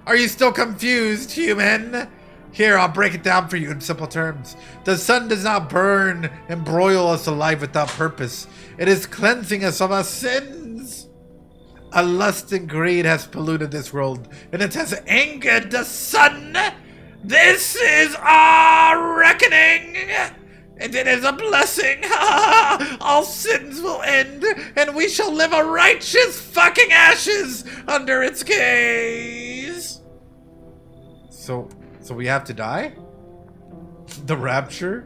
Are you still confused, human? Here, I'll break it down for you in simple terms. The sun does not burn and broil us alive without purpose. It is cleansing us of our sins. A lust and greed has polluted this world, and it has angered the sun. This is our reckoning, and it is a blessing. All sins will end, and we shall live a righteous fucking ashes under its gaze. So we have to die? The rapture?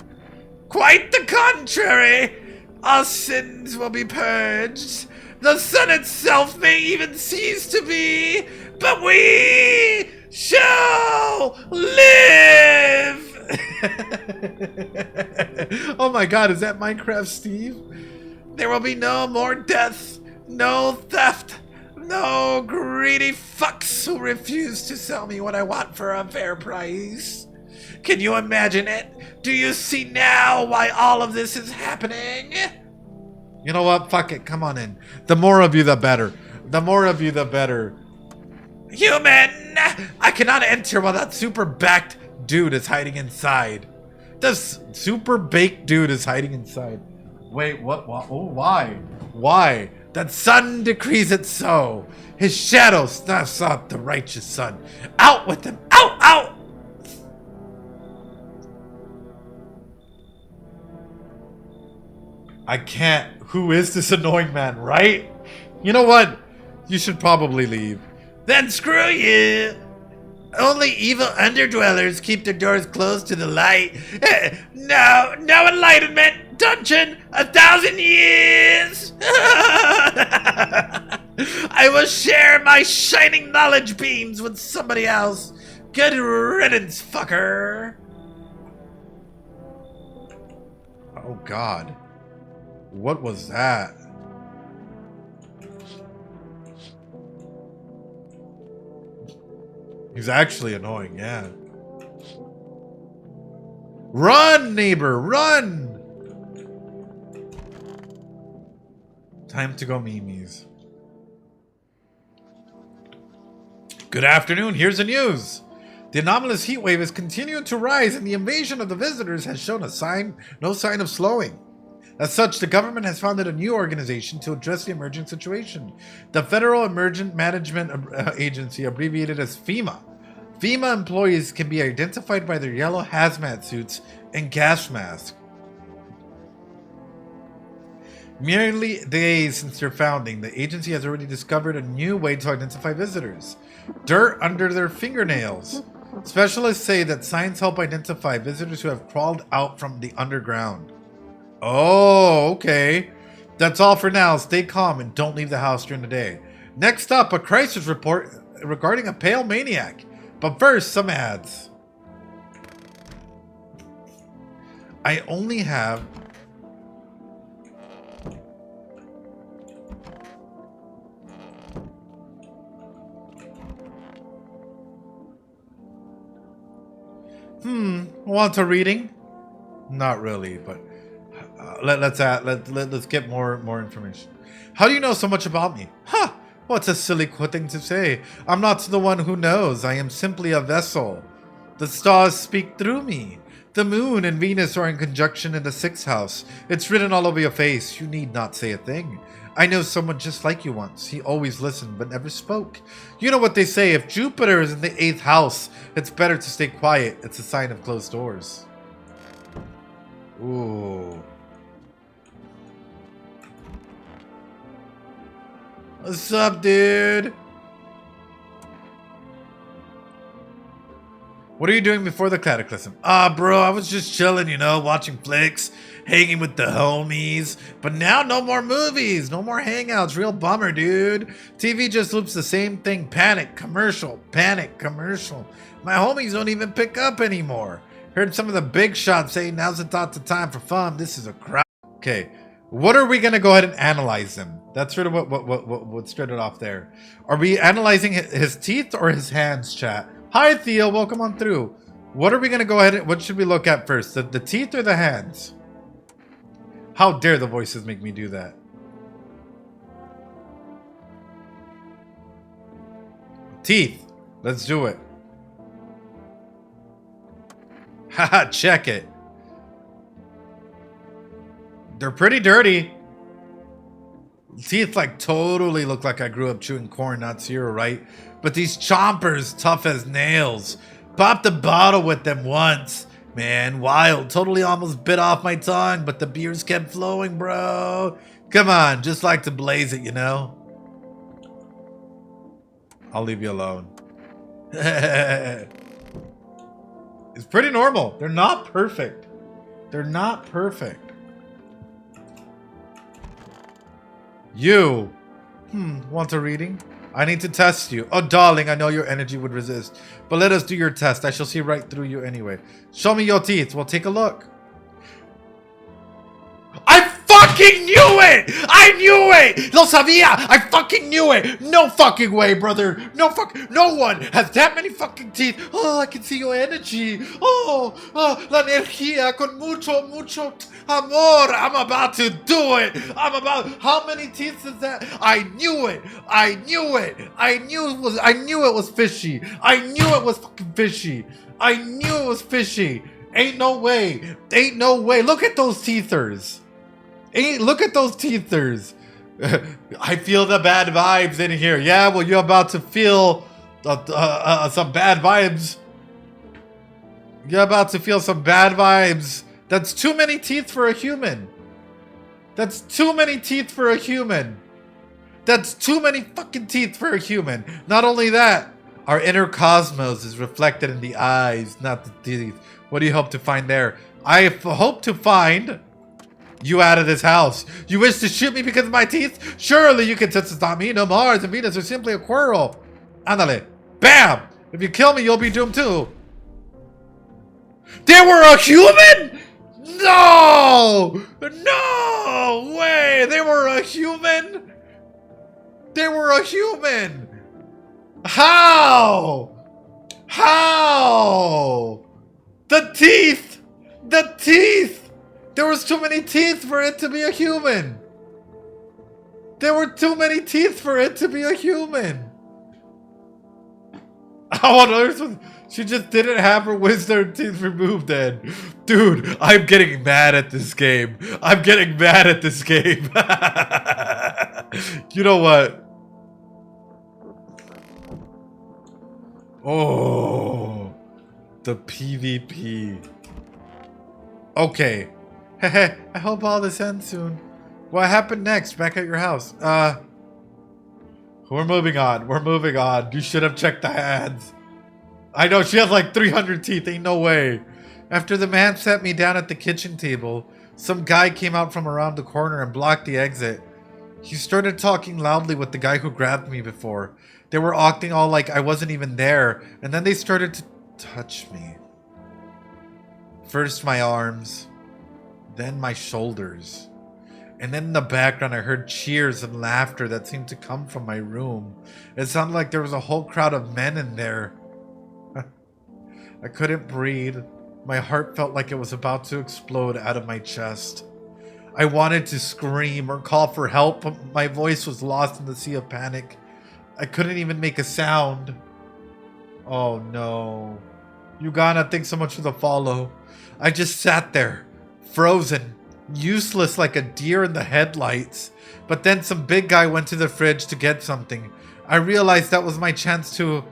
Quite the contrary. Our sins will be purged. The sun itself may even cease to be, but we shall live! Oh my god, is that Minecraft Steve? There will be no more death, no theft, no greedy fucks who refuse to sell me what I want for a fair price. Can you imagine it? Do you see now why all of this is happening? You know what? Fuck it. Come on in. The more of you, the better. The more of you, the better. Human! I cannot enter while that super backed dude is hiding inside. This super baked dude is hiding inside. Wait, what? Oh, why? Why? That sun decrees it so. His shadow snuffs out the righteous sun. Out with him! Out! Out! I can't. Who is this annoying man, right? You know what? You should probably leave. Then screw you! Only evil underdwellers keep their doors closed to the light. No enlightenment! Dungeon! 1,000 years! I will share my shining knowledge beams with somebody else. Good riddance, fucker! Oh god. What was that? He's actually annoying, yeah. Run, neighbor, run! Time to go memes. Good afternoon, here's the news. The anomalous heat wave is continuing to rise and the invasion of the visitors has shown no sign of slowing. As such, the government has founded a new organization to address the emerging situation. The Federal Emergent Management Agency, abbreviated as FEMA. FEMA employees can be identified by their yellow hazmat suits and gas masks. Merely days since their founding, the agency has already discovered a new way to identify visitors. Dirt under their fingernails. Specialists say that signs help identify visitors who have crawled out from the underground. Oh, okay. That's all for now. Stay calm and don't leave the house during the day. Next up, a crisis report regarding a pale maniac. But first, some ads. I only have... Want a reading? Not really, but let's get more information. How do you know so much about me? Ha! What's a silly thing to say? I'm not the one who knows. I am simply a vessel. The stars speak through me. The moon and Venus are in conjunction in the 6th house. It's written all over your face. You need not say a thing. I know someone just like you once. He always listened but never spoke. You know what they say, if Jupiter is in the 8th house, it's better to stay quiet. It's a sign of closed doors. Ooh. What's up, dude? What are you doing before the cataclysm? Bro, I was just chilling, you know, watching flicks, hanging with the homies. But now no more movies, no more hangouts. Real bummer, dude. TV just loops the same thing. Panic, commercial, panic, commercial. My homies don't even pick up anymore. Heard some of the big shots say now's not the time for fun. This is a crowd. Okay, what are we gonna go ahead and analyze them? That's sort of what started off there. Are we analyzing his teeth or his hands, chat? Hi, Theo. Welcome on through. What are we going to go ahead and... What should we look at first? The teeth or the hands? How dare the voices make me do that? Teeth. Let's do it. Haha, check it. They're pretty dirty. Teeth like totally look like I grew up chewing corn, not cereal, right? But these chompers, tough as nails. Popped a bottle with them once. Man, wild. Totally almost bit off my tongue, but the beers kept flowing, bro. Come on, just like to blaze it, you know? I'll leave you alone. It's pretty normal. They're not perfect. They're not perfect. You. Want a reading? I need to test you. Oh, darling, I know your energy would resist. But let us do your test. I shall see right through you anyway. Show me your teeth. We'll take a look. I fucking knew it! I knew it! Lo sabía! I fucking knew it! No fucking way, brother! No one has that many fucking teeth! Oh, I can see your energy! Oh, la energía con mucho amor! I'm about to do it! How many teeth is that? I knew it! I knew it! I knew it was fishy! I knew it was fucking fishy! I knew it was fishy! Ain't no way! Ain't no way! Look at those teethers! Look at those teethers. I feel the bad vibes in here. Yeah, well, you're about to feel some bad vibes. You're about to feel some bad vibes. That's too many teeth for a human. That's too many teeth for a human. That's too many fucking teeth for a human. Not only that, our inner cosmos is reflected in the eyes, not the teeth. What do you hope to find there? I hope to find... you out of this house. You wish to shoot me because of my teeth? Surely you can sense it's not me. No, Mars and Venus are simply a quarrel. Andale. Bam! If you kill me, you'll be doomed too. They were a human? No! No way! They were a human? They were a human! How? How? The teeth! The teeth! There was too many teeth for it to be a human. There were too many teeth for it to be a human. How on earth? She just didn't have her wisdom teeth removed then. Dude, I'm getting mad at this game. I'm getting mad at this game. You know what? Oh, the PvP. Okay. Heh, I hope all this ends soon. What happened next back at your house? We're moving on. We're moving on. You should have checked the hands. I know, she has like 300 teeth. Ain't no way. After the man sat me down at the kitchen table, some guy came out from around the corner and blocked the exit. He started talking loudly with the guy who grabbed me before. They were acting all like I wasn't even there, and then they started to touch me. First my arms, then my shoulders. And then in the background I heard cheers and laughter that seemed to come from my room. It sounded like there was a whole crowd of men in there. I couldn't breathe. My heart felt like it was about to explode out of my chest. I wanted to scream or call for help, but my voice was lost in the sea of panic. I couldn't even make a sound. Oh no. Ugana, thanks so much for the follow. I just sat there, frozen, useless like a deer in the headlights. But then some big guy went to the fridge to get something. I realized that was my chance to...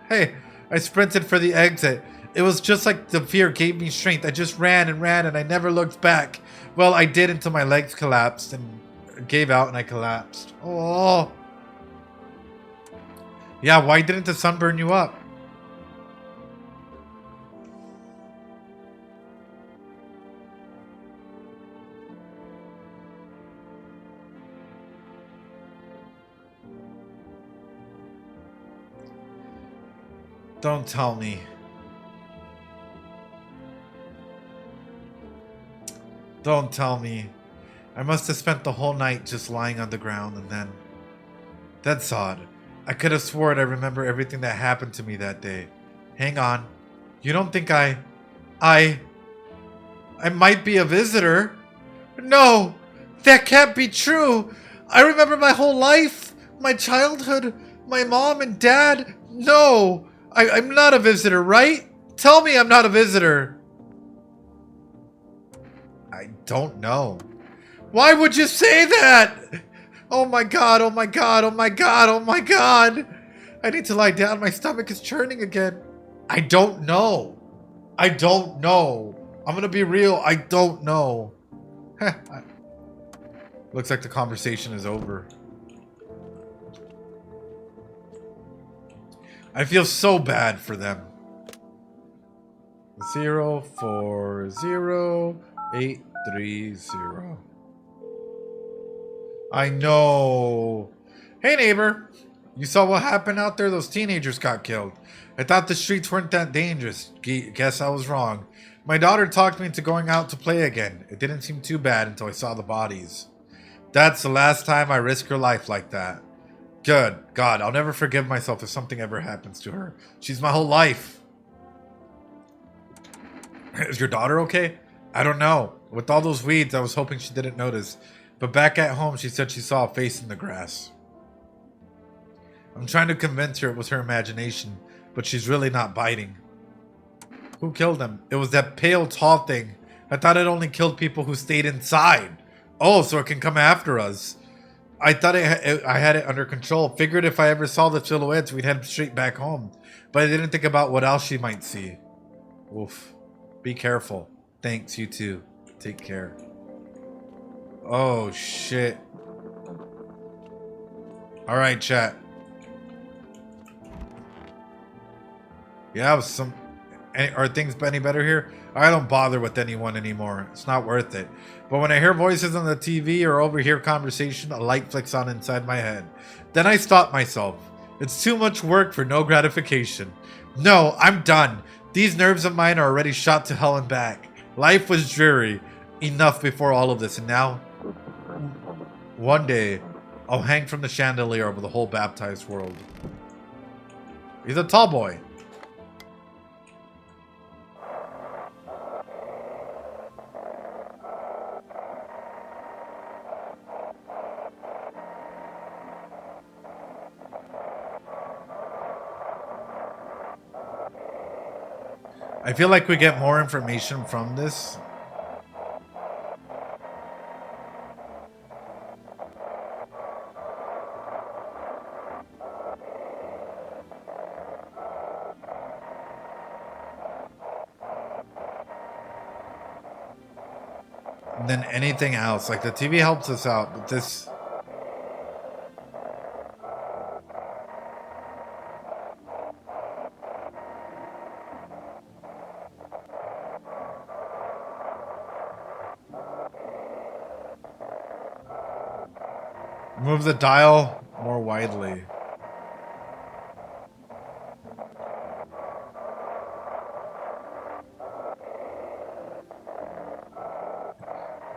Hey, I sprinted for the exit. It was just like the fear gave me strength. I just ran and I never looked back. Well, I did until my legs collapsed and gave out and I collapsed. Oh. Yeah, why didn't the sun burn you up? Don't tell me. Don't tell me. I must have spent the whole night just lying on the ground and then... That's odd. I could have sworn I remember everything that happened to me that day. Hang on. You don't think I might be a visitor? No! That can't be true! I remember my whole life! My childhood! My mom and dad! No! I'm not a visitor, right? Tell me I'm not a visitor! I don't know. Why would you say that? Oh my god, oh my god, oh my god, oh my god! I need to lie down, my stomach is churning again. I don't know. I don't know. I'm gonna be real, I don't know. Looks like the conversation is over. I feel so bad for them. 040830. I know. Hey neighbor, you saw what happened out there? Those teenagers got killed. I thought the streets weren't that dangerous. Guess I was wrong. My daughter talked me into going out to play again. It didn't seem too bad until I saw the bodies. That's the last time I risk her life like that. Good God, I'll never forgive myself if something ever happens to her. She's my whole life. Is your daughter okay? I don't know. With all those weeds, I was hoping she didn't notice. But back at home, she said she saw a face in the grass. I'm trying to convince her it was her imagination, but she's really not biting. Who killed him? It was that pale, tall thing. I thought it only killed people who stayed inside. Oh, so it can come after us. I thought I had it under control. Figured if I ever saw the silhouettes, we'd head straight back home. But I didn't think about what else she might see. Oof. Be careful. Thanks, you too. Take care. Oh, shit. Alright, chat. Yeah, are things any better here? I don't bother with anyone anymore. It's not worth it. But when I hear voices on the TV or overhear conversation, a light flicks on inside my head. Then I stop myself. It's too much work for no gratification. No, I'm done. These nerves of mine are already shot to hell and back. Life was dreary enough before all of this, and now, one day, I'll hang from the chandelier over the whole baptized world. He's a tall boy. I feel like we get more information from this. Than anything else. Like the TV helps us out, but this... Move the dial more widely.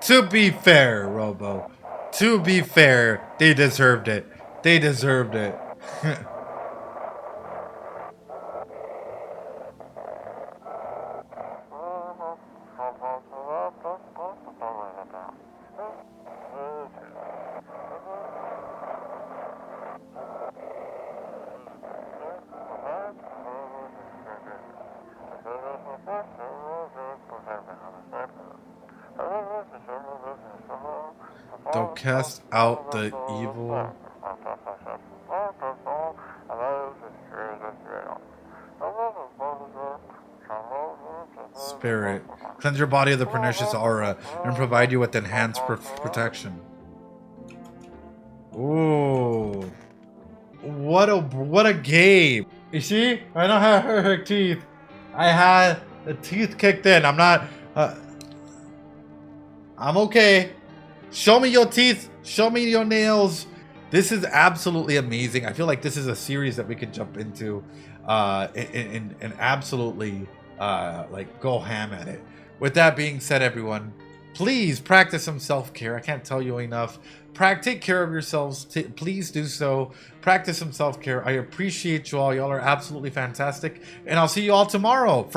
To be fair, Robo. To be fair, they deserved it. They deserved it. They'll cast out the evil spirit. Cleanse your body of the pernicious aura and provide you with enhanced protection. Ooh. What a game. You see? I don't have her teeth. I had the teeth kicked in. I'm not I'm okay. Show me your teeth. Show me your nails. This is absolutely amazing. I feel like this is a series that we could jump into and absolutely like go ham at it. With that being said, everyone, please practice some self-care. I can't tell you enough. Take care of yourselves. Please do so. Practice some self-care. I appreciate you all. Y'all are absolutely fantastic. And I'll see you all tomorrow.